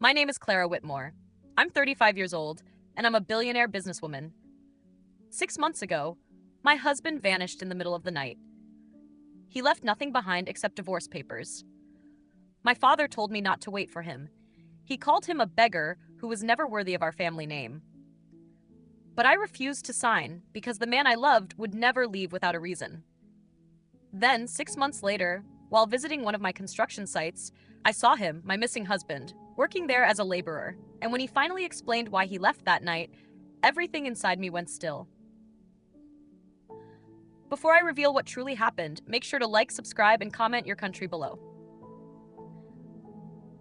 My name is Clara Whitmore. I'm 35 years old, and I'm a billionaire businesswoman. 6 months ago, my husband vanished in the middle of the night. He left nothing behind except divorce papers. My father told me not to wait for him. He called him a beggar who was never worthy of our family name. But I refused to sign because the man I loved would never leave without a reason. Then, 6 months later, while visiting one of my construction sites, I saw him, my missing husband, working there as a laborer. And when he finally explained why he left that night, everything inside me went still. Before I reveal what truly happened, make sure to like, subscribe, and comment your country below.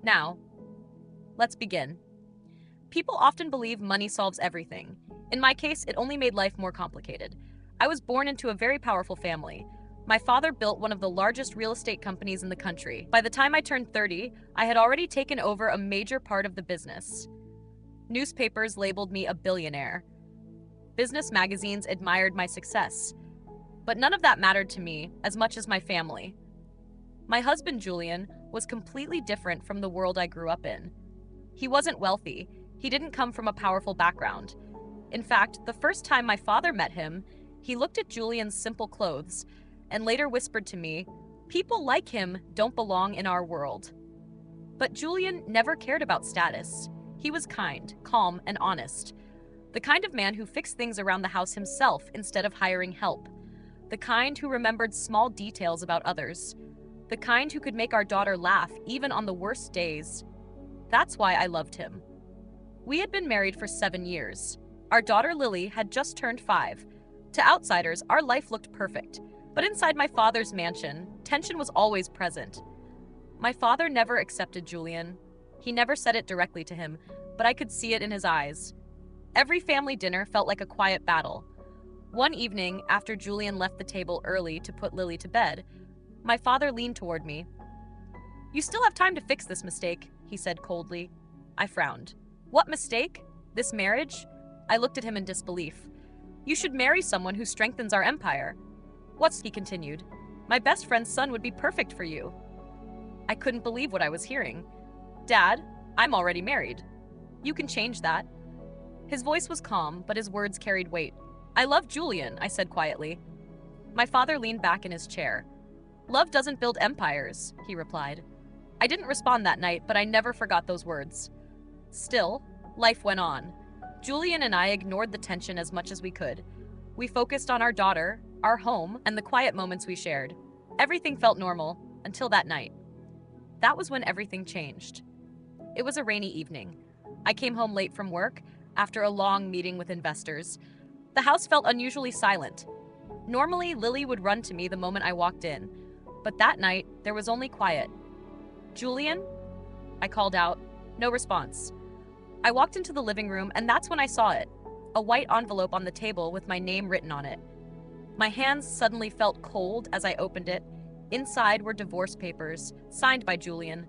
Now, let's begin. People often believe money solves everything. In my case, it only made life more complicated. I was born into a very powerful family. My father built one of the largest real estate companies in the country. By the time I turned 30, I had already taken over a major part of the business. Newspapers labeled me a billionaire. Business magazines admired my success. But none of that mattered to me as much as my family. My husband, Julian, was completely different from the world I grew up in. He wasn't wealthy. He didn't come from a powerful background. In fact, the first time my father met him, he looked at Julian's simple clothes and later whispered to me, "People like him don't belong in our world." But Julian never cared about status. He was kind, calm, and honest. The kind of man who fixed things around the house himself instead of hiring help. The kind who remembered small details about others. The kind who could make our daughter laugh even on the worst days. That's why I loved him. We had been married for 7 years. Our daughter Lily had just turned 5. To outsiders, our life looked perfect. But inside my father's mansion, tension was always present. My father never accepted Julian. He never said it directly to him, but I could see it in his eyes. Every family dinner felt like a quiet battle. One evening, after Julian left the table early to put Lily to bed, my father leaned toward me. "You still have time to fix this mistake," he said coldly. I frowned. "What mistake? This marriage?" I looked at him in disbelief. "You should marry someone who strengthens our empire." "What's," he continued. "My best friend's son would be perfect for you." I couldn't believe what I was hearing. "Dad, I'm already married. You can change that." His voice was calm, but his words carried weight. "I love Julian," I said quietly. My father leaned back in his chair. "Love doesn't build empires," he replied. I didn't respond that night, but I never forgot those words. Still, life went on. Julian and I ignored the tension as much as we could. We focused on our daughter, our home, and the quiet moments we shared. Everything felt normal, until that night. That was when everything changed. It was a rainy evening. I came home late from work, after a long meeting with investors. The house felt unusually silent. Normally, Lily would run to me the moment I walked in, but that night, there was only quiet. "Julian?" I called out. No response. I walked into the living room, and that's when I saw it. A white envelope on the table with my name written on it. My hands suddenly felt cold as I opened it. Inside were divorce papers, signed by Julian.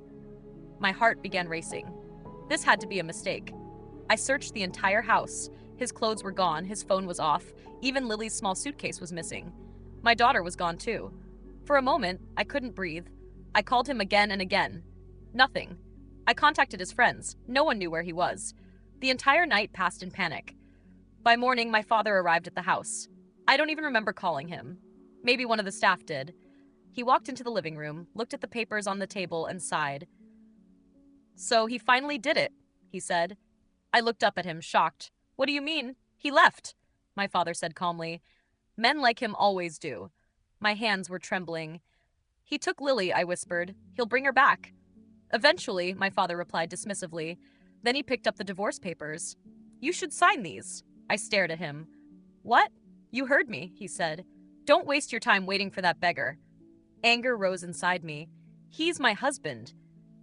My heart began racing. This had to be a mistake. I searched the entire house. His clothes were gone, his phone was off, even Lily's small suitcase was missing. My daughter was gone too. For a moment, I couldn't breathe. I called him again and again. Nothing. I contacted his friends. No one knew where he was. The entire night passed in panic. By morning, my father arrived at the house. I don't even remember calling him. Maybe one of the staff did. He walked into the living room, looked at the papers on the table, and sighed. "So he finally did it," he said. I looked up at him, shocked. "What do you mean? He left," my father said calmly. "Men like him always do." My hands were trembling. "He took Lily," I whispered. "He'll bring her back." "Eventually," my father replied dismissively. Then he picked up the divorce papers. "You should sign these." I stared at him. "What?" "You heard me," he said. "Don't waste your time waiting for that beggar." Anger rose inside me. "He's my husband."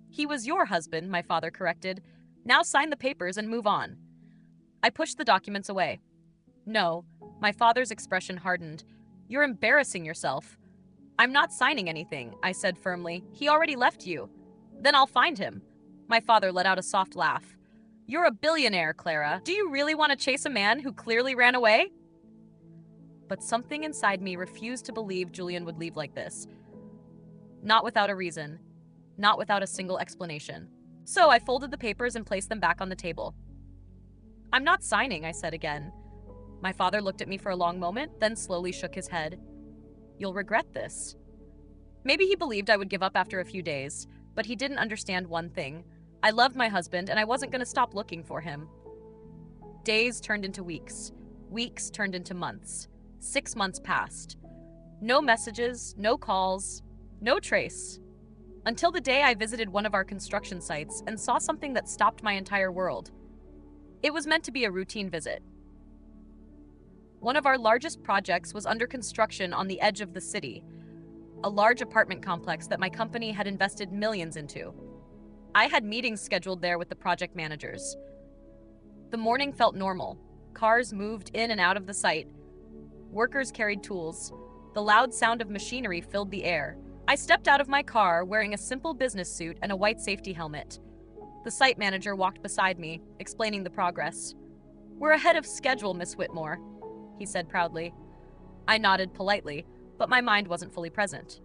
"He was your husband," my father corrected. "Now sign the papers and move on." I pushed the documents away. "No," my father's expression hardened. "You're embarrassing yourself." "I'm not signing anything," I said firmly. "He already left you." "Then I'll find him." My father let out a soft laugh. "You're a billionaire, Clara. Do you really want to chase a man who clearly ran away?" But something inside me refused to believe Julian would leave like this. Not without a reason. Not without a single explanation. So I folded the papers and placed them back on the table. I'm not signing, I said again. My father looked at me for a long moment, then slowly shook his head. You'll regret this. Maybe he believed I would give up after a few days, but he didn't understand one thing. I loved my husband, and I wasn't going to stop looking for him. Days turned into weeks. Weeks turned into months. 6 months passed. No messages, no calls, no trace. Until the day I visited one of our construction sites and saw something that stopped my entire world. It was meant to be a routine visit. One of our largest projects was under construction on the edge of the city, a large apartment complex that my company had invested millions into. I had meetings scheduled there with the project managers. The morning felt normal. Cars moved in and out of the site. Workers carried tools. The loud sound of machinery filled the air. I stepped out of my car wearing a simple business suit and a white safety helmet. The site manager walked beside me, explaining the progress. We're ahead of schedule, Miss Whitmore, he said proudly. I nodded politely, but my mind wasn't fully present.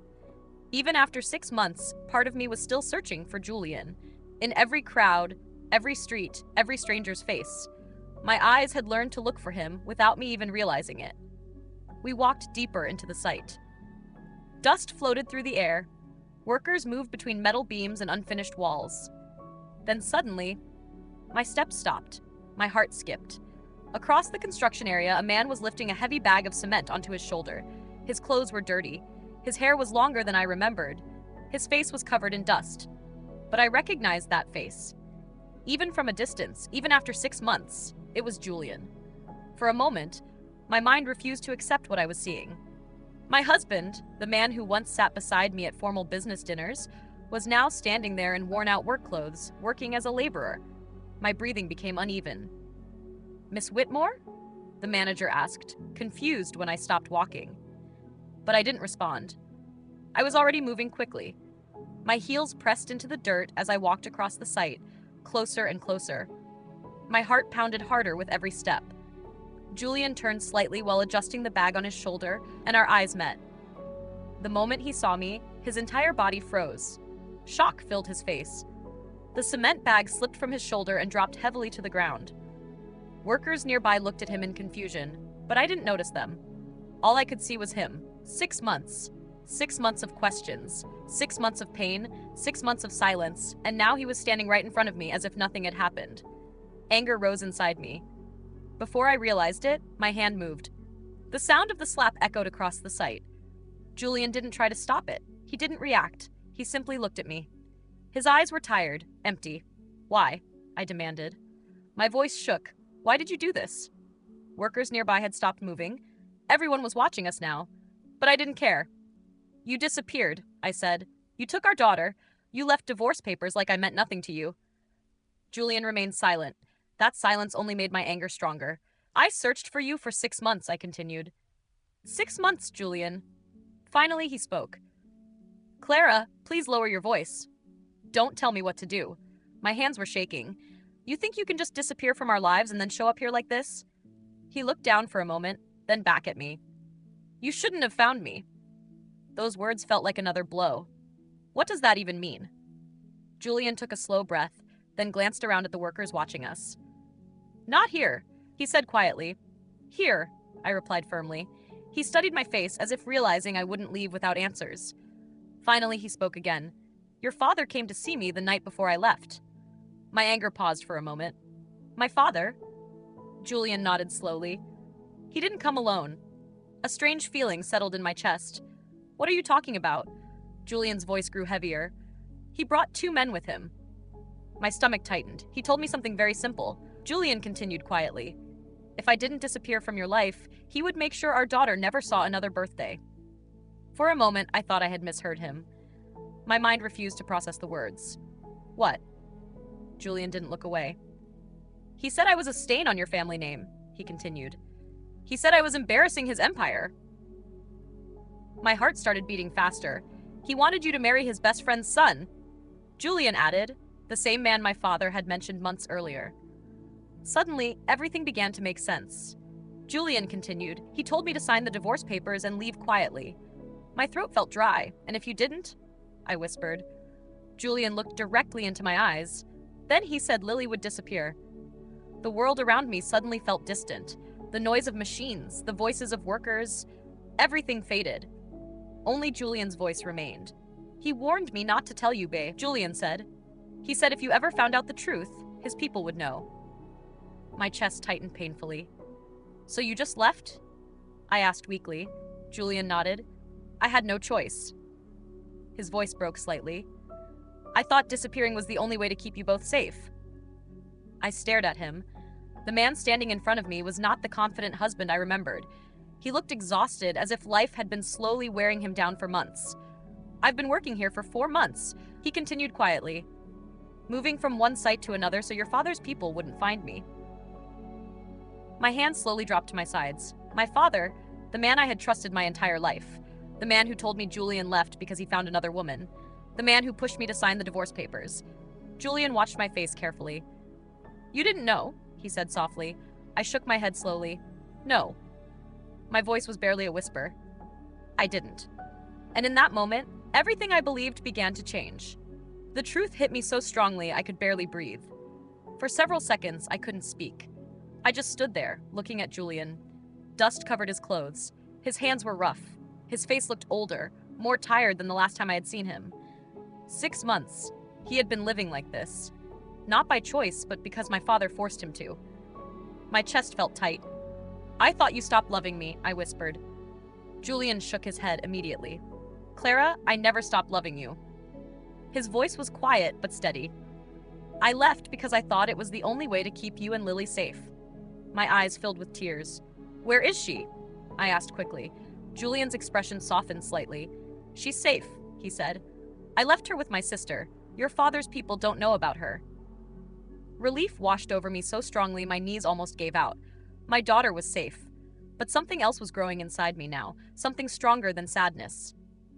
Even after 6 months, part of me was still searching for Julian. In every crowd, every street, every stranger's face. My eyes had learned to look for him without me even realizing it. We walked deeper into the site. Dust floated through the air. Workers moved between metal beams and unfinished walls. Then suddenly, my steps stopped. My heart skipped. Across the construction area, a man was lifting a heavy bag of cement onto his shoulder. His clothes were dirty. His hair was longer than I remembered. His face was covered in dust. But I recognized that face. Even from a distance, even after 6 months, it was Julian. For a moment, my mind refused to accept what I was seeing. My husband, the man who once sat beside me at formal business dinners, was now standing there in worn-out work clothes, working as a laborer. My breathing became uneven. Miss Whitmore? The manager asked, confused when I stopped walking. But I didn't respond. I was already moving quickly. My heels pressed into the dirt as I walked across the site, closer and closer. My heart pounded harder with every step. Julian turned slightly while adjusting the bag on his shoulder, and our eyes met. The moment he saw me, his entire body froze. Shock filled his face. The cement bag slipped from his shoulder and dropped heavily to the ground. Workers nearby looked at him in confusion, but I didn't notice them. All I could see was him. 6 months. 6 months of questions. 6 months of pain. 6 months of silence. And now he was standing right in front of me as if nothing had happened. Anger rose inside me. Before I realized it, my hand moved. The sound of the slap echoed across the site. Julian didn't try to stop it. He didn't react. He simply looked at me. His eyes were tired, empty. Why? I demanded. My voice shook. Why did you do this? Workers nearby had stopped moving. Everyone was watching us now. But I didn't care. You disappeared, I said. You took our daughter. You left divorce papers like I meant nothing to you. Julian remained silent. That silence only made my anger stronger. I searched for you for 6 months, I continued. 6 months, Julian. Finally, he spoke. Clara, please lower your voice. Don't tell me what to do. My hands were shaking. You think you can just disappear from our lives and then show up here like this? He looked down for a moment, then back at me. You shouldn't have found me. Those words felt like another blow. What does that even mean? Julian took a slow breath, then glanced around at the workers watching us. Not here, he said quietly. Here, I replied firmly. He studied my face as if realizing I wouldn't leave without answers. Finally, he spoke again. Your father came to see me the night before I left. My anger paused for a moment. My father? Julian nodded slowly. He didn't come alone. A strange feeling settled in my chest. What are you talking about? Julian's voice grew heavier. He brought 2 men with him. My stomach tightened. He told me something very simple. Julian continued quietly. If I didn't disappear from your life, he would make sure our daughter never saw another birthday. For a moment, I thought I had misheard him. My mind refused to process the words. What? Julian didn't look away. He said I was a stain on your family name, he continued. He said I was embarrassing his empire. My heart started beating faster. He wanted you to marry his best friend's son. Julian added, the same man my father had mentioned months earlier. Suddenly, everything began to make sense. Julian continued, he told me to sign the divorce papers and leave quietly. My throat felt dry, and if you didn't? I whispered. Julian looked directly into my eyes. Then he said Lily would disappear. The world around me suddenly felt distant. The noise of machines, the voices of workers, everything faded. Only Julian's voice remained. He warned me not to tell you, bae, Julian said. He said if you ever found out the truth, his people would know. My chest tightened painfully. So you just left? I asked weakly. Julian nodded. I had no choice. His voice broke slightly. I thought disappearing was the only way to keep you both safe. I stared at him. The man standing in front of me was not the confident husband I remembered. He looked exhausted, as if life had been slowly wearing him down for months. I've been working here for 4 months, he continued quietly. Moving from one site to another so your father's people wouldn't find me. My hands slowly dropped to my sides. My father, the man I had trusted my entire life. The man who told me Julian left because he found another woman. The man who pushed me to sign the divorce papers. Julian watched my face carefully. You didn't know, he said softly. I shook my head slowly. No. My voice was barely a whisper. I didn't. And in that moment, everything I believed began to change. The truth hit me so strongly I could barely breathe. For several seconds, I couldn't speak. I just stood there, looking at Julian. Dust covered his clothes. His hands were rough. His face looked older, more tired than the last time I had seen him. 6 months. He had been living like this. Not by choice, but because my father forced him to. My chest felt tight. I thought you stopped loving me, I whispered. Julian shook his head immediately. Clara, I never stopped loving you. His voice was quiet but steady. I left because I thought it was the only way to keep you and Lily safe. My eyes filled with tears. Where is she? I asked quickly. Julian's expression softened slightly. She's safe, he said. I left her with my sister. Your father's people don't know about her. Relief washed over me so strongly my knees almost gave out. My daughter was safe. But something else was growing inside me now, something stronger than sadness.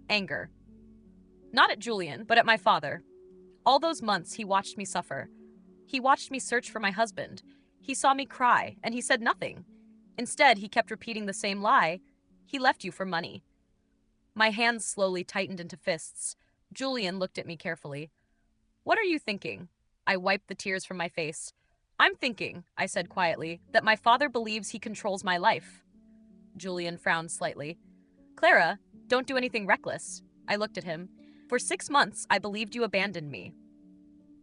Anger. Not at Julian, but at my father. All those months he watched me suffer. He watched me search for my husband. He saw me cry, and he said nothing. Instead, he kept repeating the same lie. He left you for money. My hands slowly tightened into fists. Julian looked at me carefully. What are you thinking? I wiped the tears from my face. I'm thinking, I said quietly, that my father believes he controls my life. Julian frowned slightly. Clara, don't do anything reckless. I looked at him. For 6 months, I believed you abandoned me.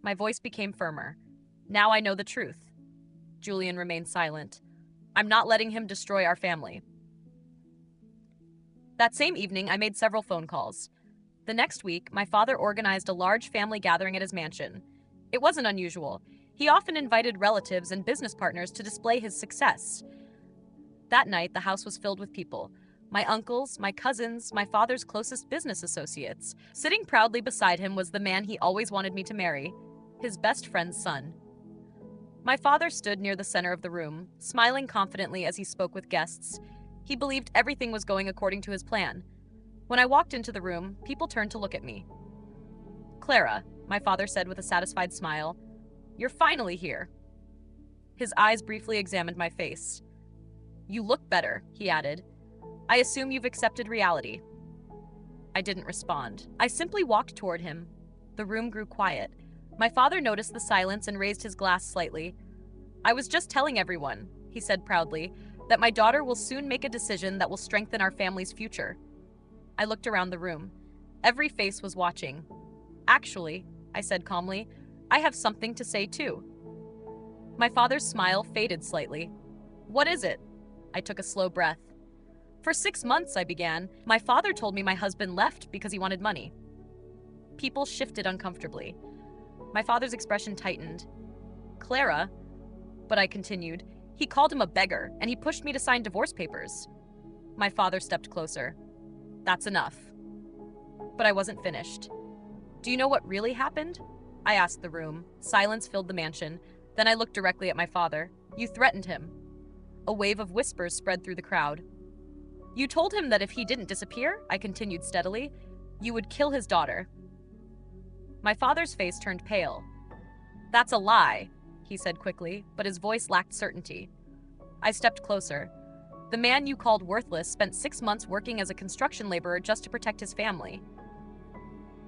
My voice became firmer. Now I know the truth. Julian remained silent. I'm not letting him destroy our family. That same evening, I made several phone calls. The next week, my father organized a large family gathering at his mansion. It wasn't unusual. He often invited relatives and business partners to display his success. That night, the house was filled with people. My uncles, my cousins, my father's closest business associates. Sitting proudly beside him was the man he always wanted me to marry, his best friend's son. My father stood near the center of the room, smiling confidently as he spoke with guests. He believed everything was going according to his plan. When I walked into the room, people turned to look at me. Clara, my father said with a satisfied smile, you're finally here. His eyes briefly examined my face. You look better, he added. I assume you've accepted reality. I didn't respond. I simply walked toward him. The room grew quiet. My father noticed the silence and raised his glass slightly. I was just telling everyone, he said proudly, that my daughter will soon make a decision that will strengthen our family's future. I looked around the room. Every face was watching. Actually, I said calmly, I have something to say too. My father's smile faded slightly. What is it? I took a slow breath. For 6 months, I began, my father told me my husband left because he wanted money. People shifted uncomfortably. My father's expression tightened. Clara, but I continued, he called him a beggar, and he pushed me to sign divorce papers. My father stepped closer. That's enough. But I wasn't finished. Do you know what really happened? I asked the room. Silence filled the mansion. Then I looked directly at my father. You threatened him. A wave of whispers spread through the crowd. You told him that if he didn't disappear, I continued steadily, you would kill his daughter. My father's face turned pale. That's a lie, he said quickly, but his voice lacked certainty. I stepped closer. The man you called worthless spent 6 months working as a construction laborer just to protect his family.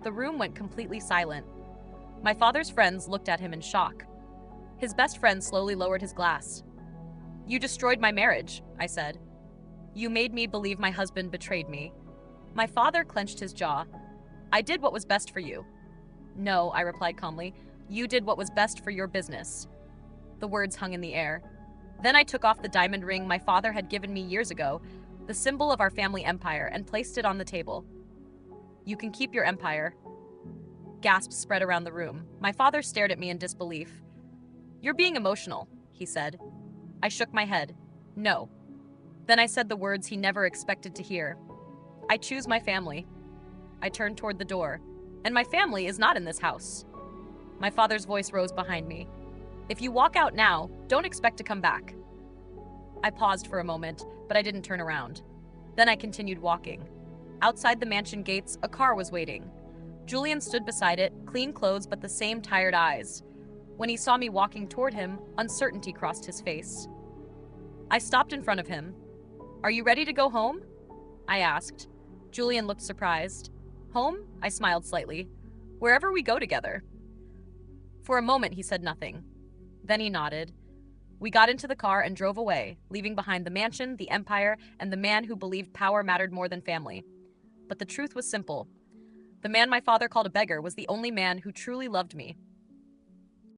The room went completely silent. My father's friends looked at him in shock. His best friend slowly lowered his glass. "You destroyed my marriage," I said. "You made me believe my husband betrayed me." My father clenched his jaw. "I did what was best for you." "No," I replied calmly. "You did what was best for your business." The words hung in the air. Then I took off the diamond ring my father had given me years ago, the symbol of our family empire, and placed it on the table. "You can keep your empire." Gasps spread around the room. My father stared at me in disbelief. "You're being emotional," he said. I shook my head. "No." Then I said the words he never expected to hear. "I choose my family." I turned toward the door. "And my family is not in this house." My father's voice rose behind me. "If you walk out now, don't expect to come back." I paused for a moment, but I didn't turn around. Then I continued walking. Outside the mansion gates, a car was waiting. Julian stood beside it, clean clothes but the same tired eyes. When he saw me walking toward him, uncertainty crossed his face. I stopped in front of him. "Are you ready to go home?" I asked. Julian looked surprised. "Home?" I smiled slightly. "Wherever we go together." For a moment he said nothing. Then he nodded. We got into the car and drove away, leaving behind the mansion, the empire, and the man who believed power mattered more than family. But the truth was simple. The man my father called a beggar was the only man who truly loved me.